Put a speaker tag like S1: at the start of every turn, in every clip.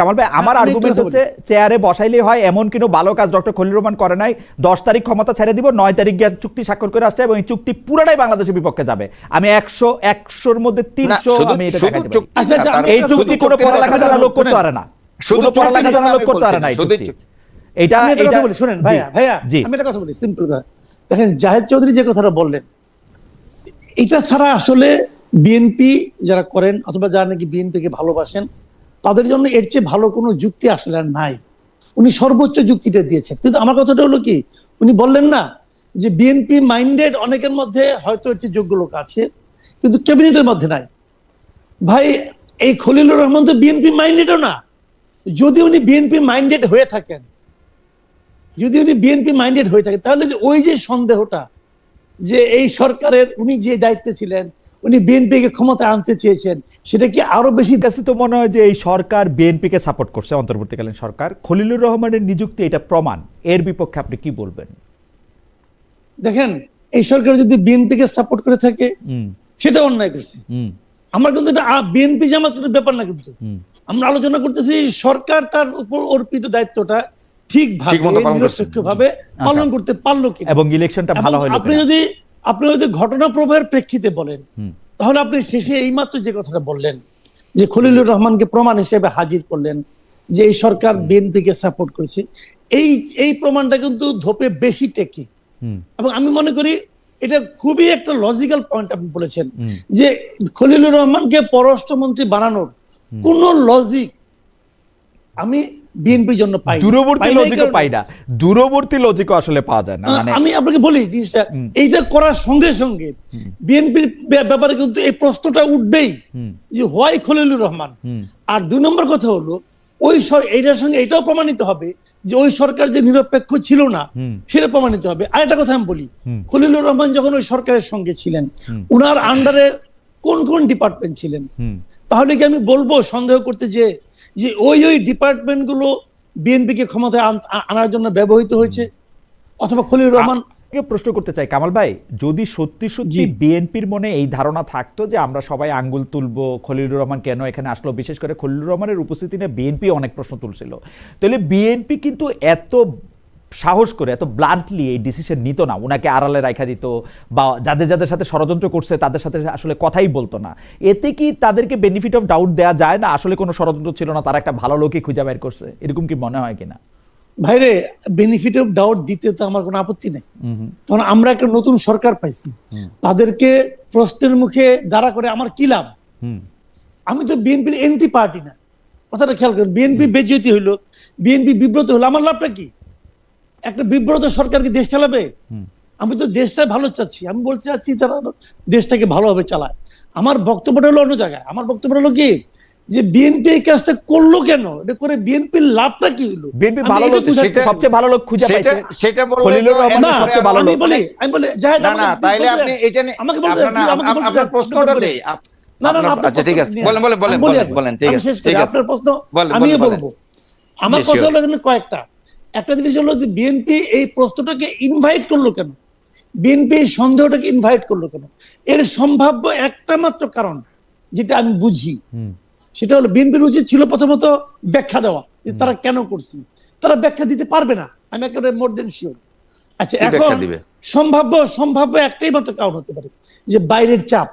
S1: কামাল ভাই, আমার আর্গুমেন্ট হচ্ছে চেয়ারে বসাইলেই হয় এমন কোনো ভালো কাজ ডক্টর খলিলুর রহমান করে নাই। 10 তারিখ ক্ষমতা ছেড়ে দিব, 9 তারিখ গিয়ে চুক্তি স্বাক্ষর করে আসছে এবং এই চুক্তি পুরোটাই বাংলাদেশের বিপক্ষে যাবে। আমি 100-100-র মধ্যে 300 আমি এটা দেখাতে পারি। এই চুক্তি কোনো পড়ালেখা জানা লোক করতে পারে না, শুধু পড়ালেখা জানা লোক করতে পারে না। এটা
S2: কথা বলি, শুনেন ভাইয়া, আমি একটা কথা বলি, সিম্পল কথা। দেখেন, জাহেদ চৌধুরী যে কথাটা বললেন, এটা ছাড়া আসলে বিএনপি যারা করেন অথবা যারা নাকি বিএনপিকে ভালোবাসেন, তাদের জন্য এর চেয়ে ভালো কোনো যুক্তি আসলে আর নাই। উনি সর্বোচ্চ যুক্তিটা দিয়েছেন। কিন্তু আমার কথাটা হলো কি, উনি বললেন না যে বিএনপি মাইন্ডেড অনেকের মধ্যে হয়তো এর চেয়ে যোগ্য লোক আছে, কিন্তু ক্যাবিনেটের মধ্যে নাই। ভাই, এই খলিলুর রহমান তো বিএনপি মাইন্ডেডও না। যদি উনি বিএনপি মাইন্ডেড হয়ে থাকেন, তাহলে যে ওই যে সন্দেহটা যে এই সরকারের উনি যে দায়িত্বে ছিলেন, উনি বিএনপিকে ক্ষমতায় আনতে চেয়েছেন, সেটা কি আরো বেশি?
S1: কাছে তো মনে হয় যে এই সরকার বিএনপিকে সাপোর্ট করছে, অন্তর্বর্তীকালীন সরকার। খলিলুর রহমানের নিযুক্তি এটা প্রমাণ। এর বিপক্ষে আপনি কি বলবেন?
S2: দেখেন, এই সরকার যদি বিএনপিকে সাপোর্ট করে থাকে সেটা অন্যায় করছে। আমার কিন্তু এটা বিএনপি জামাত কোনো ব্যাপার না, কিন্তু আমরা আলোচনা করতেছি সরকার তার উপর অর্পিত দায়িত্বটা ঠিকভাবে নিরপেক্ষভাবে পালন করতে পারলো কি, এবং
S1: ইলেকশনটা ভালো হলো।
S2: আপনি যদি ঘটনা প্রবাহের প্রেক্ষিতে বলেন, তাহলে আপনি শেষে এইমাত্র যে কথাটা বললেন যে খলিলুর রহমানকে প্রমাণ হিসেবে হাজির করলেন যে এই সরকার বিএনপিকে সাপোর্ট করেছে, এই প্রমাণটা কিন্তু ধোপে বেশি টেকে। এবং আমি মনে করি এটা খুবই একটা লজিক্যাল পয়েন্ট আপনি বলেছেন যে খলিলুর রহমানকে পররাষ্ট্রমন্ত্রী বানানোর কোন লজিক আমি বিএনপির জন্য পাই,
S1: দূরবর্তী লজিকও পাই না, দূরবর্তী লজিকও আসলে পাওয়া যায় না।
S2: আমি আপনাকে বলি জিনিসটা, এইটা করার সঙ্গে সঙ্গে বিএনপির ব্যাপারে কিন্তু এই প্রশ্নটা উঠবেই যে হোয়াই খলিলুর রহমান। আর 2 নম্বর কথা হলো, ওই এইটার সঙ্গে এটাও প্রমাণিত হবে যে ওই সরকার যে নিরপেক্ষ ছিল না সেটা প্রমাণিত হবে। আর একটা কথা আমি বলি, খলিলুর রহমান যখন ওই সরকারের সঙ্গে ছিলেন, উনার আন্ডারে কোন কোন ডিপার্টমেন্ট ছিলেন? তাহলে কি আমি বলবো সন্দেহ করতে যে ওই ডিপার্টমেন্ট গুলো বিএনপিকে ক্ষমতায় আনার জন্য ব্যবহৃত হয়েছে? অথবা খলিলুর রহমান
S1: প্রশ্ন করতে চাই কামাল ভাই, যদি সত্যি সত্যি বিএনপির মনে এই ধারণা থাকতো যে আমরা সবাই আঙ্গুল তুলবো খলিলুর রহমান কেন এখানে আসলো, বিশেষ করে খলিলুর রহমানের উপস্থিতি নিয়ে বিএনপি অনেক প্রশ্ন তুলছিল, তাহলে বিএনপি কিন্তু এত সাহস করে এত ব্লান্টলি এই ডিসিশন নিত না, ওনাকে আড়ালে রাখা দিত বা যাদের যাদের সাথে ষড়যন্ত্র করছে তাদের সাথে আসলে কথাই বলতো না। এতে কি তাদেরকে বেনিফিট অফ ডাউট দেওয়া যায় না? আসলে কোনো ষড়যন্ত্র ছিল না, তারা একটা ভালো লোকই খুঁজে বের করছে, এরকম কি মনে হয় কিনা?
S2: ভাইরে, বেনিফিট অফ ডাউট দিতে তো আমার কোনো আপত্তি নেই, কারণ আমরা একটা নতুন সরকার পাইছি। তাদেরকে প্রশ্নের মুখে দাঁড়া করে আমার কি লাভ? আমি তো বিএনপির এন্টি পার্টি না, কথাটা খেয়াল করেন। বিএনপি বেজ্জতি হইলো, বিএনপি বিব্রত হলো, আমার লাভটা কি? একটা বিব্রত সরকার কি দেশ চালাবে? আমি তো দেশটা ভালো চাচ্ছি, আমি বলতে চাচ্ছি তারা দেশটাকে ভালোভাবে চালায়। আমার বক্তব্যটা হলো অন্য জায়গায়। আমার বক্তব্য হলো কি যে বিএনপি এই কাজটা করলো কেন, এটা করে বিএনপির লাভটা কি হলো?
S1: বিএনপি ভালো লোক, সবচেয়ে ভালো লোক খুঁজে পাইছে সেটা বললে খলিলুর রহমান সবচেয়ে ভালো লোক।
S2: আমি বলি জাহেদ,
S3: না তাইলে আপনি এটা
S2: আমাকে বলতে
S3: আপনার প্রশ্নটা দেই।
S2: না
S3: আচ্ছা ঠিক আছে, বলেন ঠিক আছে,
S2: আপনার প্রশ্ন আমিও বলবো। আমার কথা হলো এখানে কয়েকটা। একটা জিনিস হলো যে বিএনপি এই প্রশ্নটাকে ইনভাইট করলো কেন, বিএনপি এই সন্দেহটাকে ইনভাইট করলো কেন? এর সম্ভাব্য একটা মাত্র কারণ যেটা আমি বুঝি, সেটা হলো বিএনপির উচিত ছিল প্রথমত ব্যাখ্যা দেওয়া যে তারা কেন করছে। তারা ব্যাখ্যা দিতে পারবে না, আমি একেবারে মোর দেন শিওর। আচ্ছা, এখন সম্ভাব্য একটাই মাত্র কারণ হতে পারে যে বাইরের চাপ,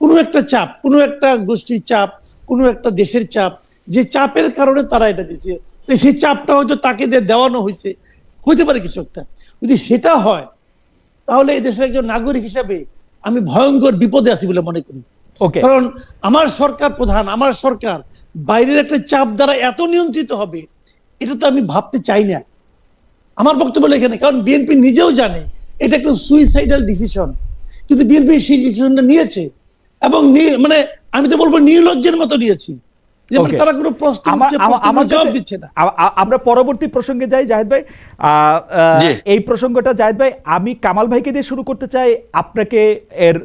S2: কোনো একটা চাপ, কোনো একটা গোষ্ঠীর চাপ, কোনো একটা দেশের চাপ, যে চাপের কারণে তারা এটা দিচ্ছে। তো সেই চাপটা হয়তো তাকে দেওয়ানো হয়েছে, হইতে পারে কিছু একটা। যদি সেটা হয় তাহলে এই দেশের একজন নাগরিক হিসাবে আমি ভয়ঙ্কর বিপদে আছি বলে মনে করি। কারণ আমার সরকার প্রধান, আমার সরকার বাইরের একটা চাপ দ্বারা এত নিয়ন্ত্রিত হবে, এটা তো আমি ভাবতে চাই না। আমার বক্তব্য এখানে, কারণ বিএনপি নিজেও জানে এটা একটা সুইসাইডাল ডিসিশন, কিন্তু বিএনপি সেই ডিসিশনটা নিয়েছে এবং মানে আমি তো বলবো নির্লজ্জের মতো নিয়েছি।
S1: আমরা পরবর্তী প্রসঙ্গে যাই জাহেদ ভাই। এই প্রসঙ্গটা জাহেদ ভাই আমি কামাল ভাইকে দিয়ে শুরু করতে চাই, আপনাকে এর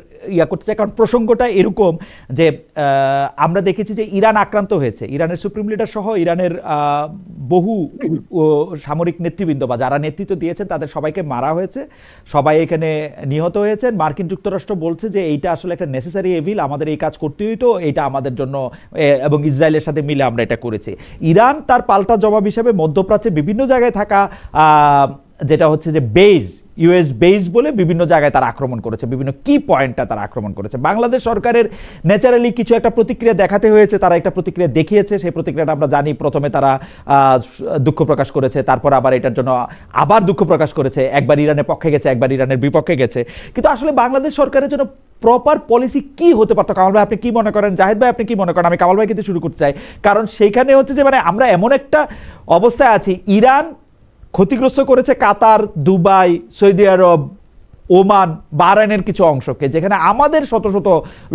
S1: করতে চাই, কারণ প্রসঙ্গটা এরকম যে আমরা দেখেছি যে ইরান আক্রান্ত হয়েছে, ইরানের সুপ্রিম লিডার সহ ইরানের বহু সামরিক নেতৃবৃন্দ বা যারা নেতৃত্ব দিয়েছেন তাদের সবাইকে মারা হয়েছে, সবাই এখানে নিহত হয়েছেন। মার্কিন যুক্তরাষ্ট্র বলছে যে এইটা আসলে একটা নেসেসারি এভিল, আমাদের এই কাজ করতে হইতো, এটা আমাদের জন্য, এবং ইসরায়েলের সাথে মিলে আমরা এটা করেছি। ইরান তার পাল্টা জবাব হিসেবে মধ্যপ্রাচ্যে বিভিন্ন জায়গায় থাকা যেটা হচ্ছে যে বেজ, ইউএস বেজ বলে বিভিন্ন জায়গায় তারা আক্রমণ করেছে, বিভিন্ন কি পয়েন্টটা তারা আক্রমণ করেছে। বাংলাদেশ সরকারের ন্যাচারালি কিছু একটা প্রতিক্রিয়া দেখাতে হয়েছে, তারা একটা প্রতিক্রিয়া দেখিয়েছে। সেই প্রতিক্রিয়াটা আমরা জানি, প্রথমে তারা দুঃখ প্রকাশ করেছে, তারপর আবার এটার জন্য আবার দুঃখ প্রকাশ করেছে, একবার ইরানের পক্ষে গেছে, একবার ইরানের বিপক্ষে গেছে। কিন্তু আসলে বাংলাদেশ সরকারের জন্য প্রপার পলিসি কি হতে পারতো? কামাল ভাই আপনি কি মনে করেন? জাহিদ ভাই আপনি কি মনে করেন? আমি কামাল ভাই কিন্তু শুরু করতে চাই, কারণ সেইখানে হচ্ছে যে মানে আমরা এমন একটা অবস্থায় আছি, ইরান ক্ষতিগ্রস্ত করেছে কাতার, দুবাই, সৌদি আরব, ওমান, বাহরাইনের কিছু অংশকে, যেখানে আমাদের শত শত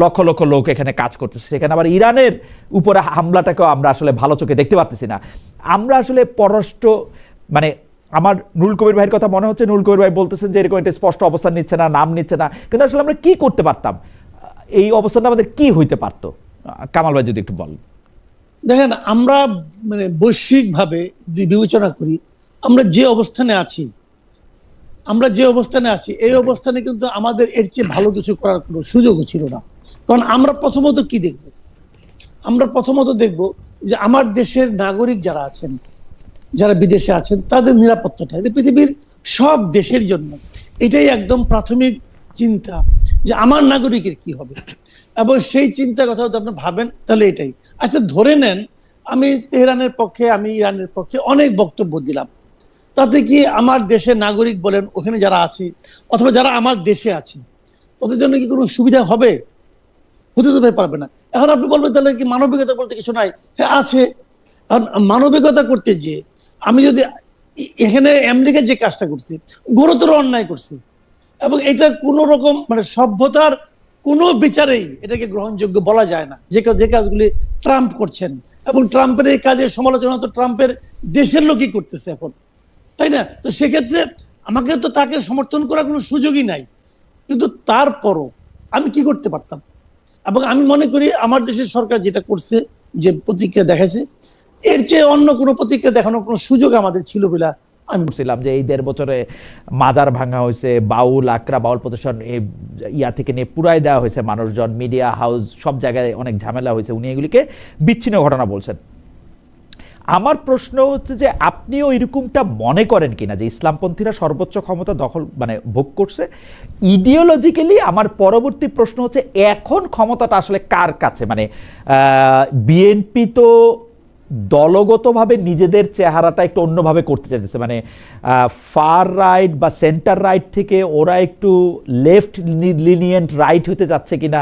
S1: লক্ষ লক্ষ লোক এখানে কাজ করতেছে। সেখানে আবার ইরানের উপরে হামলাটাকেও আমরা আসলে ভালো চোখে দেখতে পারতেছি না। আমরা আসলে পররাষ্ট্র মানে আমার নুরুল কবির ভাইয়ের কথা মনে হচ্ছে, নুরুল কবির ভাই বলতেছেন যে এরকম একটা স্পষ্ট অবস্থান নিচ্ছে না, নাম নিচ্ছে না, কিন্তু আসলে আমরা কি করতে পারতাম? এই অবস্থানটা আমাদের কি হইতে পারতো? কামাল ভাই যদি একটু বলেন।
S2: দেখেন, আমরা মানে বৈশ্বিকভাবে যদি বিবেচনা করি, আমরা যে অবস্থানে আছি এই অবস্থানে কিন্তু আমাদের এর চেয়ে ভালো কিছু করার কোনো সুযোগও ছিল না। কারণ আমরা প্রথমত কি দেখব? আমরা প্রথমত দেখব যে আমার দেশের নাগরিক যারা আছেন, যারা বিদেশে আছেন, তাদের নিরাপত্তাটা পৃথিবীর সব দেশের জন্য এটাই একদম প্রাথমিক চিন্তা, যে আমার নাগরিকের কি হবে। এবং সেই চিন্তার কথা যদি আপনি ভাবেন তাহলে এটাই। আচ্ছা, ধরে নেন আমি তেহরানের পক্ষে, আমি ইরানের পক্ষে অনেক বক্তব্য দিলাম, তাতে কি আমার দেশের নাগরিক বলেন ওখানে যারা আছে অথবা যারা আমার দেশে আছে, ওদের জন্য কি কোনো সুবিধা হবে? হতে তো পারবে না। এখন আপনি বলবেন তাহলে কি মানবিকতা বলতে কিছু নাই? হ্যাঁ আছে। এখন মানবিকতা করতে যে আমি যদি এখানে আমেরিকা যে কাজটা করছি, গুরুতর অন্যায় করছি, এবং এটা কোনো রকম মানে সভ্যতার কোনো বিচারেই এটাকে গ্রহণযোগ্য বলা যায় না, যে কাজগুলি ট্রাম্প করছেন। এবং ট্রাম্পের এই কাজের সমালোচনা তো ট্রাম্পের দেশের লোকই করতেছে এখন, তাই না? তো সেক্ষেত্রে আমাকে তো তাকে সমর্থন করার কোনো সুযোগই নাই। কিন্তু তারপরও আমি কি করতে পারতাম? এবং আমি মনে করি আমার দেশের সরকার যেটা করছে, যে প্রতিক্রিয়া দেখাইছে, এর চেয়ে অন্য কোনো প্রতিক্রিয়া দেখানোর কোনো সুযোগ আমাদের ছিল বলে আমি
S1: বলছিলাম যে এই 1.5 বছরে মাজার ভাঙা হয়েছে, বাউল আকরা বাউল প্রতিষ্ঠান ইয়া থেকে নিয়ে পুরাই দেওয়া হয়েছে, মানুষজন, মিডিয়া হাউস, সব জায়গায় অনেক ঝামেলা হয়েছে। উনি এগুলিকে বিচ্ছিন্ন ঘটনা বলছেন। আমার প্রশ্ন হচ্ছে যে আপনিও এরকমটা মনে করেন কিনা যে ইসলামপন্থীরা সর্বোচ্চ ক্ষমতা দখল মানে ভোগ করছে ইডিওলজিক্যালি? আমার পরবর্তী প্রশ্ন হচ্ছে এখন ক্ষমতাটা আসলে কার কাছে? মানে বিএনপি তো দলগতভাবে নিজেদের চেহারাটা একটু অন্যভাবে করতে চাইতেছে, মানে ফার রাইট বা সেন্টার রাইট থেকে ওরা একটু লেফট লিনিয়েন্ট রাইট হতে যাচ্ছে কিনা,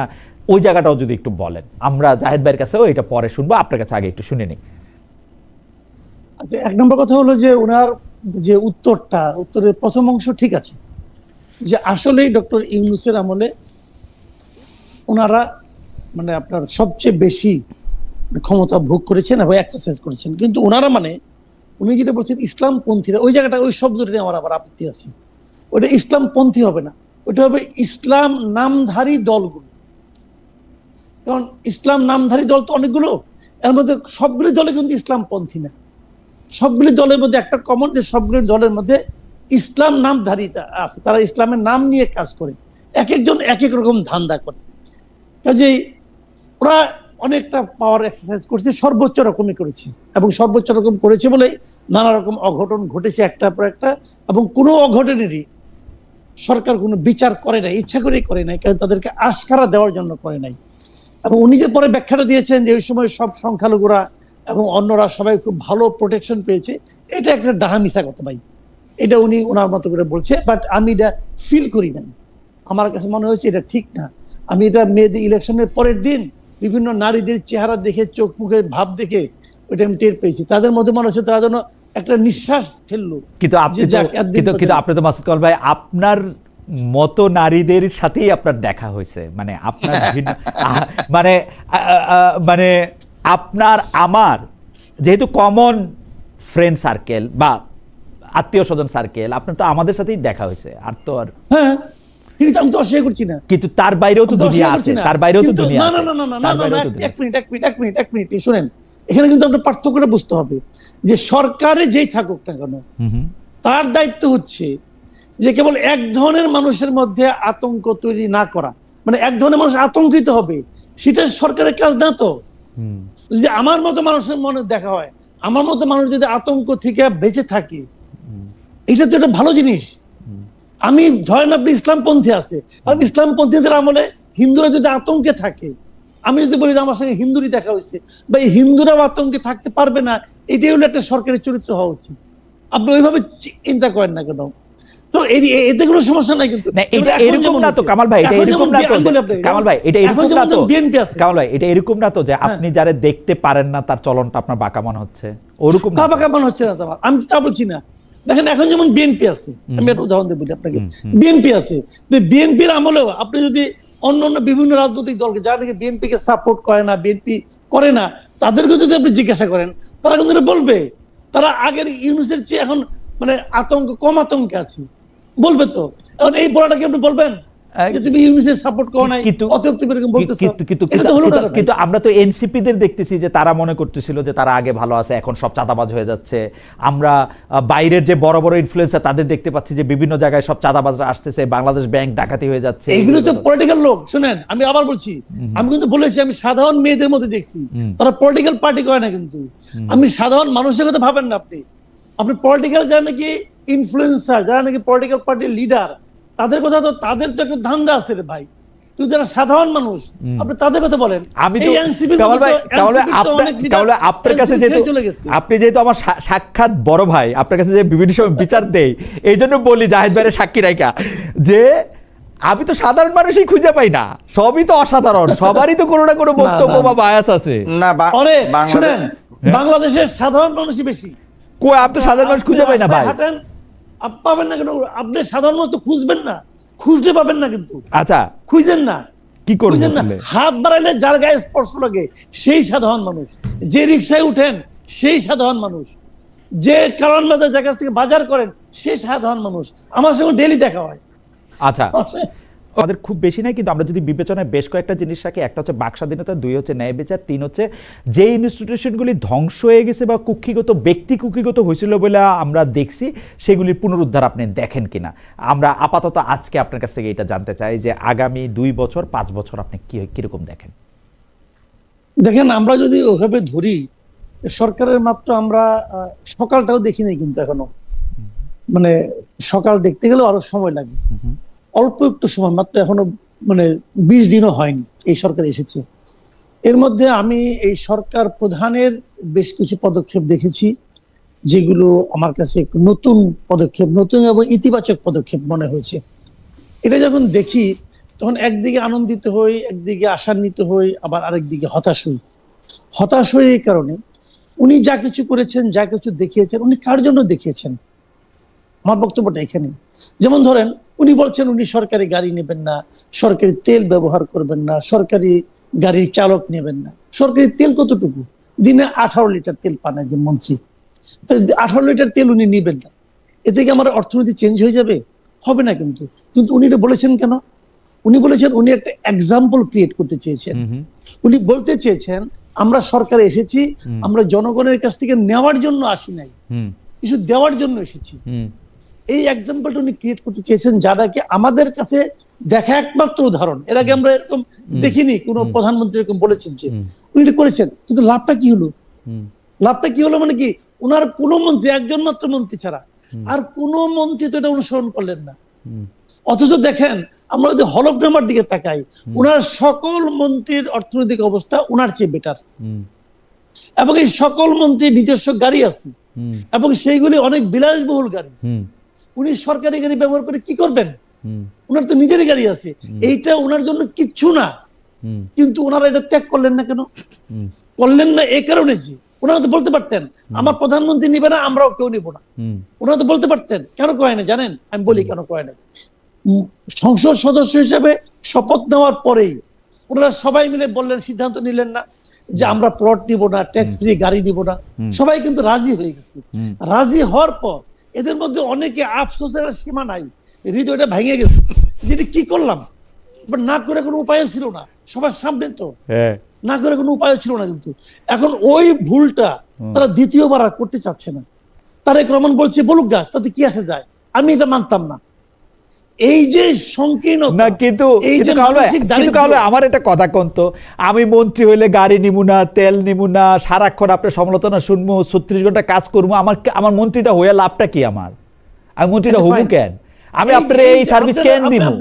S1: ওই জায়গাটাও যদি একটু বলেন। আমরা জাহেদ ভাইয়ের কাছেও এটা পরে শুনবো, আপনার কাছে আগে একটু শুনে নিই।
S2: আচ্ছা, এক নম্বর কথা হলো যে ওনার যে উত্তরের প্রথম অংশ ঠিক আছে, যে আসলেই ডক্টর ইউনূসের আমলে ওনারা মানে আপনার সবচেয়ে বেশি ক্ষমতা ভোগ করেছেন এবং এক্সারসাইজ করেছেন। কিন্তু ওনারা মানে উনি যেটা বলছেন ইসলামপন্থীরা, ওই জায়গাটা, ওই শব্দটা নিয়ে আমার আবার আপত্তি আছে। ওটা ইসলামপন্থী হবে না, ওটা হবে ইসলাম নামধারী দলগুলো। কারণ ইসলাম নামধারী দল তো অনেকগুলো, এর মধ্যে সবগুলি দলে কিন্তু ইসলামপন্থী না। সবগুলি দলের মধ্যে একটা কমন, যে সবগুলি দলের মধ্যে ইসলাম নামধারীতা আছে, তারা ইসলামের নাম নিয়ে কাজ করে, এক একজন এক এক রকম ধান্দা করে। কাজেই ওরা অনেকটা পাওয়ার এক্সারসাইজ করছে, সর্বোচ্চ রকমই করেছে, এবং সর্বোচ্চ রকম করেছে বলে নানা রকম অঘটন ঘটেছে একটার পর একটা, এবং কোনো অঘটনেরই সরকার কোনো বিচার করে নাই, ইচ্ছা করেই করে নাই, কারণ তাদেরকে আশকারা দেওয়ার জন্য করে নাই। এবং উনি যে পরে ব্যাখ্যাটা দিয়েছেন যে ওই সময় সব সংখ্যালঘুরা এবং অন্যরা সবাই খুব ভালো প্রোটেকশন পেয়েছে, এটা একটা ডাহা কথা ভাই, এটা উনি ওনার মতো করে বলছে, বাট আমি এটা ফিল করি নাই। আমার কাছে মনে হয়েছে এটা ঠিক না। আমি এটা মেয়েদের ইলেকশনের পরের দিন বিভিন্ন নারীদের চেহারা দেখে, চোখ মুখের ভাব দেখে ওইটা আমি টের পেয়েছি। তাদের মধ্যে মনে হচ্ছে তারা যেন একটা নিঃশ্বাস ফেললো।
S1: কিন্তু আপনি তো মাসুদ কামাল ভাই, আপনার মতো নারীদের সাথেই আপনার দেখা হয়েছে, মানে আপনার মানে মানে আপনার আমার যেহেতু কমন ফ্রেন্ড সার্কেল বা আত্মীয় স্বজন সার্কেল, আপনার তো আমাদের সাথেই দেখা হয়েছে। আর তো আর
S2: হ্যাঁ, কিন্তু আমি তো অস্বীকার করছি না,
S1: কিন্তু তার বাইরেও তো দুনিয়া আছে, তার বাইরেও তো দুনিয়া আছে।
S2: এক মিনিট শুনেন, এখানে কিন্তু আপনার পার্থক্যটা বুঝতে হবে যে সরকারে যেই থাকুক না কেন তার দায়িত্ব হচ্ছে যে কেবল এক ধরনের মানুষের মধ্যে আতঙ্ক তৈরি না করা, মানে এক ধরনের মানুষ আতঙ্কিত হবে সেটা সরকারের কাজ না। তো যদি আমার মতো মানুষের মনে দেখা হয়, আমার মতো মানুষ যদি আতঙ্ক থেকে বেঁচে থাকে, এটা তো একটা ভালো জিনিস। আমি ধরেন আপনি ইসলামপন্থী আছে, আর ইসলামপন্থীদের আমলে হিন্দুরা যদি আতঙ্কে থাকে, আমি যদি বলি যে আমার সঙ্গে হিন্দুরই দেখা হয়েছে, বা এই হিন্দুরাও আতঙ্কে থাকতে পারবে না, এটাই হলো একটা সরকারি চরিত্র হওয়া উচিত। আপনি ওইভাবে চিন্তা করেন না কেন? তো এতে কোনো সমস্যা নাই। কিন্তু
S1: এরকম না তো কামাল ভাই, এটা এরকম না তো কামাল ভাই, এটা এরকম না তো
S2: বিএনপি আছে
S1: কামাল ভাই, এটা এরকম না তো যে আপনি যারা দেখতে পারেন না তার চলনটা আপনার বাঁকা মনে হচ্ছে, ওরকম না
S2: বাঁকা মনে হচ্ছে না। আমি তা বলছি না। দেখেন এখন যেমন বিএনপি আছে, আমি একটা উদাহরণ দিয়ে বলি আপনাকে। বিএনপি আছে, বিএনপির আমলেও আপনি যদি অন্য অন্য বিভিন্ন রাজনৈতিক দলকে যারা নাকি বিএনপি কে সাপোর্ট করে না, বিএনপি করে না, তাদেরকে যদি আপনি জিজ্ঞাসা করেন, তারা কিন্তু বলবে তারা আগের ইউনুসের চেয়ে এখন মানে কম আতঙ্কে আছে, বলবে। তো এখন এই বলাটাকে আপনি বলবেন যে তুমি ইউনুসের সাপোর্ট করো নাই, অতএব তুমি এরকম বলতেছো?
S1: কিন্তু আমরা তো এনসিপি দের দেখতেছি যে তারা মনে করতেছিল যে তারা আগে ভালো আছে, এখন সব চাঁদাবাজ হয়ে যাচ্ছে। আমরা বাইরের যে বড় বড় ইনফ্লুয়েন্সার তাদের দেখতে পাচ্ছি যে বিভিন্ন জায়গায় সব চাঁদাবাজরা আসতেছে, বাংলাদেশ ব্যাংক ডাকাতি হয়ে যাচ্ছে।
S2: এগুলো তো পলিটিক্যাল লোক। শুনেন, আমি আবার বলছি, আমি কিন্তু বলেছি আমি সাধারণ মেয়েদের মধ্যে দেখছি তারা পলিটিক্যাল পার্টি করে না। কিন্তু আমি সাধারণ মানুষের কথা ভাবেন না। আপনি পলিটিক্যাল যারা নাকি ইনফ্লুয়েন্সার, যারা নাকি পলিটিক্যাল পার্টির লিডার, তাদের কথা তো, তাদের তো একটা ধান্দা আছে রে ভাই। তুই যারা সাধারণ মানুষ, আপনি তাদের কথা বলেন।
S1: আমি তো আপনার কাছে আপনি যেহেতু আমার সাক্ষাৎ বড় ভাই, আপনার কাছে যে বিভিন্ন সময় বিচার দেই, এই জন্য বলি জাহেদ ভাইয়ের সাক্ষী রাইকা যে আমি তো সাধারণ মানুষই খুঁজে পাই না, সবই তো অসাধারণ, সবারই তো কোনো না কোনো বক্তব্য বা বায়াস আছে।
S3: না
S2: শুনেন, বাংলাদেশের সাধারণ মানুষই বেশি।
S1: কই আপনি তো সাধারণ মানুষ খুঁজে পাই না ভাই।
S2: পাবেন না কেন? আপনি সাধারণ মানুষ তো খুঁজবেন না, খুঁজলে পাবেন না। কিন্তু
S1: আচ্ছা
S2: খুঁজেন না,
S1: কি করবেন না?
S2: হাত বাড়াইলে যার গায়ে স্পর্শ লাগে সেই সাধারণ মানুষ, যে রিক্সায় উঠেন সেই সাধারণ মানুষ, যে কারণ বাজার জায়গা থেকে বাজার করেন সেই সাধারণ মানুষ। আমার সঙ্গে ডেইলি দেখা হয়।
S1: আচ্ছা, আমাদের খুব বেশি নাই, কিন্তু আমরা যদি বিবেচনায় বেশ কয়েকটা জিনিস রাখি, একটা হচ্ছে বাক স্বাধীনতা, 2 হচ্ছে ন্যায় বিচার, 3 হচ্ছে যে ইনস্টিটিউশনগুলি ধ্বংস হয়ে গেছে বা ব্যক্তি কুক্ষিগত হয়েছিল বলে আমরা দেখছি, সেগুলির পুনরুদ্ধার আপনি দেখেন কিনা। আমরা আপাতত আজকে আপনার কাছ থেকে এটা জানতে চাই যে আগামী 2 বছর 5 বছর আপনি কিরকম দেখেন।
S2: দেখেন, আমরা যদি ওভাবে ধরি, সরকারের মাত্র আমরা সকালটাও দেখি নাই কিন্তু এখনো, মানে সকাল দেখতে গেলে আরো সময় লাগে। অল্প একটু সময়, মাত্র এখনো মানে 20 দিনও হয়নি এই সরকার এসেছে। এর মধ্যে আমি এই সরকার প্রধানের বেশ কিছু পদক্ষেপ দেখেছি, যেগুলো আমার কাছে একটু নতুন পদক্ষেপ, নতুন এবং ইতিবাচক পদক্ষেপ মনে হয়েছে। এটা যখন দেখি তখন একদিকে আনন্দিত হই, একদিকে আশান্বিত হই, আবার আরেকদিকে হতাশ হই। হতাশ হই এই কারণে, উনি যা কিছু করেছেন, যা কিছু দেখিয়েছেন, উনি কার জন্য দেখিয়েছেন? আমার বক্তব্যটা এখানে। যেমন ধরেন, উনি বলছেন উনি সরকারি গাড়ি নেবেন না, সরকারি তেল ব্যবহার করবেন না, সরকারি গাড়ির চালক নেবেন না। সরকারি তেল কতটুকু? দিনে 18 লিটার তেল পান একজন মন্ত্রী। 18 লিটার তেল উনি নেবেন না, এতে কি আমার অর্থনীতি চেঞ্জ হয়ে যাবে? হবে না। কিন্তু উনি এটা বলেছেন কেন? উনি বলেছেন, উনি একটা এক্সাম্পল ক্রিয়েট করতে চেয়েছেন। উনি বলতে চেয়েছেন আমরা সরকারে এসেছি, আমরা জনগণের কাছ থেকে নেওয়ার জন্য আসি নাই, কিছু দেওয়ার জন্য এসেছি। এই এক্সাম্পলটা উনি ক্রিয়েট করতে চেয়েছেন, যারা কি আমাদের কাছে দেখা একমাত্র উদাহরণ। এর আগে আমরা এরকম দেখিনি কোনো প্রধানমন্ত্রী এরকম বলেছেন যে উনি এটা করেছেন। কিন্তু লাভটা কি হলো? লাভটা কি হলো মানে কি, ওনার কোনো মন্ত্রী, একজন মাত্র মন্ত্রী ছাড়া আর কোনো মন্ত্রী তো এটা অনুসরণ করলেন না। অথচ দেখেন, আমরা যদি হলফনামার দিকে তাকাই, ওনার সকল মন্ত্রীর অর্থনৈতিক অবস্থা ওনার চেয়ে বেটার, এবং এই সকল মন্ত্রীর নিজস্ব গাড়ি আছে, এবং সেইগুলি অনেক বিলাসবহুল গাড়ি। উনি সরকারি গাড়ি ব্যবহার করে কি করবেন? ওনার তো নিজেরই গাড়ি আছে, এইটা ওনার জন্য কিচ্ছু না। কিন্তু ওনারা এটা ত্যাগ করলেন না কেন? করলেন না এই কারণে যে ওনারা তো বলতে পারতেন আমার প্রধানমন্ত্রী নিবে না, আমরাও কেউ নিব না। ওনারা তো বলতে পারতেন। কেন করে না জানেন? আমি বলি কেন করে না। সংসদ সদস্য হিসেবে শপথ নেওয়ার পরেই ওনারা সবাই মিলে বললেন, সিদ্ধান্ত নিলেন না যে আমরা প্লট নিব না, ট্যাক্স ফ্রি গাড়ি নিব না। সবাই কিন্তু রাজি হয়ে গেছে। রাজি হওয়ার পর এদের মধ্যে অনেকে আফসোসের সীমা নাই, হৃদয়টা ভেঙে গেছে, যেটা কি করলাম, না করে কোনো উপায় ছিল না সবার সামনে। তো না করে কোনো উপায় ছিল না। কিন্তু এখন ওই ভুলটা তারা দ্বিতীয়বার আর করতে চাচ্ছে না। তারেক রহমান বলছে বলুক গা, তাতে কি আসে যায়, আমি এটা মানতাম না। এই যে সংকীর্ণ
S1: না কিন্তু আমার একটা কথা কন্ত, আমি মন্ত্রী হইলে গাড়ি নিমু না, তেল নিমু না, সারাক্ষণ আপনার সমালোচনা শুনবো, 36 ঘন্টা কাজ করবো, আমার মন্ত্রীটা হইয়া লাভটা কি? আমার আমি মন্ত্রীটা হবো কেন? আমি আপনার এই সার্ভিস কেন দিমু?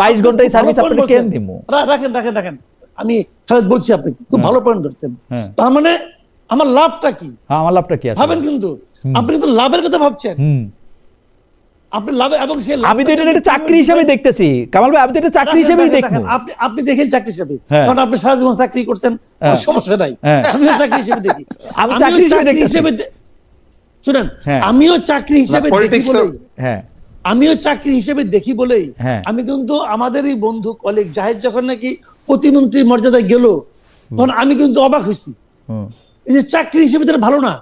S1: 22 ঘন্টায় সার্ভিস আপনার কেন দিমু?
S2: রাখেন আমি খালেদ বলছি, আপনি খুব ভালো পয়েন্ট ধরছেন। তার মানে আমার লাভটা কি?
S1: আমার লাভটা কি আছে
S2: ভাবেন, কিন্তু আপনি কিন্তু লাভের কথা ভাবছেন। আপনি লাভ, এবং সেই
S1: আমি তো এটা চাকরি হিসেবে দেখতেছি কামাল ভাই, আমি তো এটা চাকরি হিসেবেই দেখব।
S2: আপনি দেখেন চাকরি হিসেবে, কারণ আপনি সারা জীবন চাকরি করছেন, সমস্যা নাই। আমিও চাকরি হিসেবে দেখি,
S1: আমি চাকরি হিসেবে
S2: শুনেন, আমিও চাকরি হিসেবে দেখি বলেই, আমিও চাকরি হিসেবে দেখি বলেই আমি কিন্তু আমাদেরই বন্ধু কলিগ জাহেদ যখন নাকি প্রতিমন্ত্রী মর্যাদায় গেল, তখন আমি কিন্তু অবাক হয়েছি। এই যে চাকরি হিসেবে তারা ভালো না,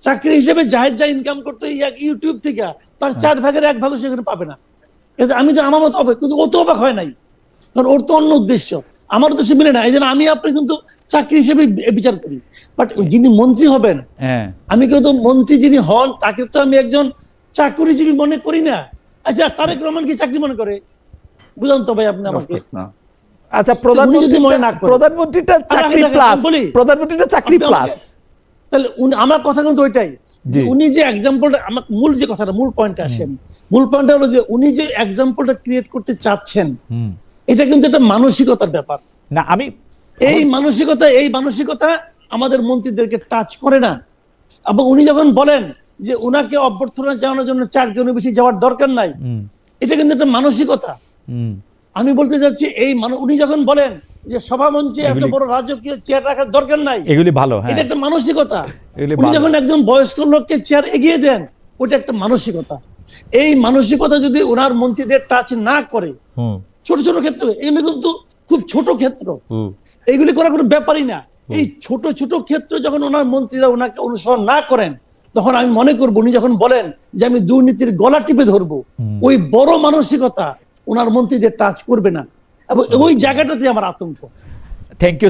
S2: চাকরি হিসেবে জাহেদ যা ইনকাম করতে ইউটিউব থেকে, তার 4 ভাগের 1 ভাগ সেখানে পাবে না। আমি তো আমার মতো অবাক, কিন্তু ও তো অবাক হয় নাই, কারণ ওর তো অন্য উদ্দেশ্য, আমার উদ্দেশ্য মিলে না। এই জন্য আমি আপনি কিন্তু চাকরি হিসেবে বিচার করি। বাট যিনি মন্ত্রী হবেন, আমি কিন্তু মন্ত্রী যিনি হন তাকে তো আমি একজন চাকরিজীবী মনে করি না। আচ্ছা, তারেক রহমান কি চাকরি মনে করে? বুঝান তো ভাই আপনি আমাকে।
S1: আচ্ছা, প্রধানমন্ত্রীটা চাকরি প্লাস, প্রধানমন্ত্রীটা চাকরি প্লাস,
S2: তাহলে আমার কথা কিন্তু ওইটাই, যে উনি যে এক্সাম্পলটা, আমার মূল যে কথাটা, মূল পয়েন্টে আসেন। মূল পয়েন্টটা হলো যে উনি যে এক্সাম্পলটা ক্রিয়েট করতে চাচ্ছেন, এটা কিন্তু একটা মানসিকতার ব্যাপার
S1: না। আমি
S2: এই মানসিকতা আমাদের মন্ত্রীদেরকে টাচ করে না। এবং উনি যখন বলেন যে উনাকে অভ্যর্থনা জানানোর জন্য 4 জনের বেশি যাওয়ার দরকার নাই, এটা কিন্তু একটা মানসিকতা। আমি বলতে চাচ্ছি, উনি যখন বলেন যে সভামঞ্চে এত বড় রাজকীয় চেয়ার রাখার দরকার নাই,
S1: এগুলি ভালো,
S2: এটা একটা মানসিকতা। উনি যখন একজন বয়স্ক লোককে চেয়ার এগিয়ে দেন, ওটা একটা মানসিকতা। এই মানসিকতা যদি ওনার মন্ত্রীদের টাচ না করে, ছোট ছোট ক্ষেত্র, এগুলি কিন্তু খুব ছোট ক্ষেত্র, এইগুলি করার কোনো ব্যাপারই না। এই ছোট ছোট ক্ষেত্র যখন ওনার মন্ত্রীরা ওনাকে অনুসরণ না করেন, তখন আমি মনে করবো উনি যখন বলেন যে আমি দুর্নীতির গলা টিপে ধরবো, ওই বড় মানসিকতা ওনার মন্ত্রীদের টাচ করবে না, এবং ওই জায়গাটাতে আমার আতঙ্ক।
S1: Thank you.